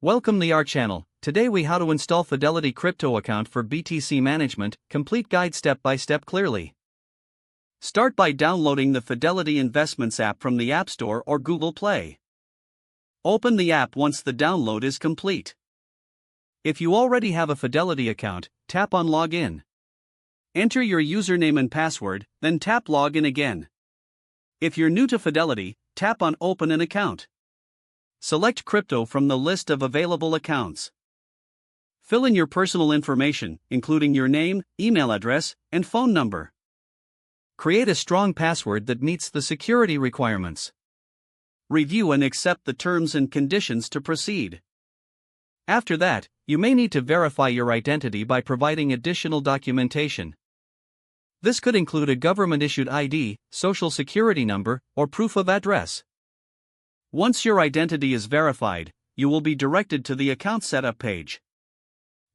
Welcome to our channel. Today we how to install Fidelity Crypto account for BTC management, complete guide step by step clearly. Start by downloading the Fidelity Investments app from the App Store or Google Play. Open the app once the download is complete. If you already have a Fidelity account, tap on Login. Enter your username and password, then tap Login again. If you're new to Fidelity, tap on Open an account. Select crypto from the list of available accounts. Fill in your personal information, including your name, email address, and phone number. Create a strong password that meets the security requirements. Review and accept the terms and conditions to proceed. After that, you may need to verify your identity by providing additional documentation. This could include a government-issued ID, social security number, or proof of address. Once your identity is verified, you will be directed to the account setup page.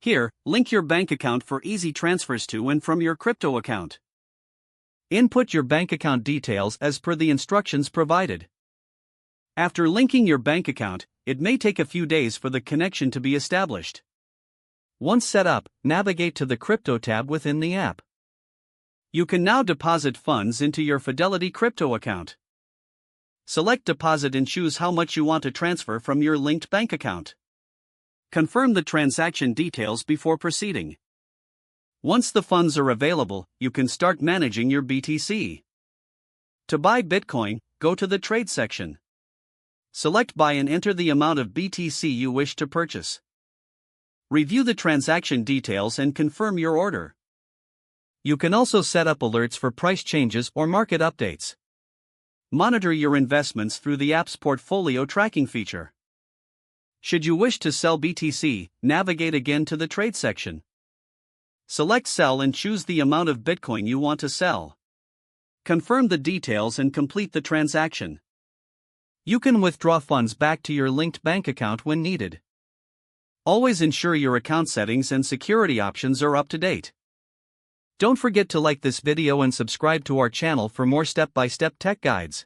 Here, link your bank account for easy transfers to and from your crypto account. Input your bank account details as per the instructions provided. After linking your bank account, it may take a few days for the connection to be established. Once set up, navigate to the Crypto tab within the app. You can now deposit funds into your Fidelity Crypto account. Select Deposit and choose how much you want to transfer from your linked bank account. Confirm the transaction details before proceeding. Once the funds are available, you can start managing your BTC. To buy Bitcoin, go to the Trade section. Select Buy and enter the amount of BTC you wish to purchase. Review the transaction details and confirm your order. You can also set up alerts for price changes or market updates. Monitor your investments through the app's portfolio tracking feature. Should you wish to sell BTC, navigate again to the Trade section. Select Sell and choose the amount of Bitcoin you want to sell. Confirm the details and complete the transaction. You can withdraw funds back to your linked bank account when needed. Always ensure your account settings and security options are up to date. Don't forget to like this video and subscribe to our channel for more step-by-step tech guides.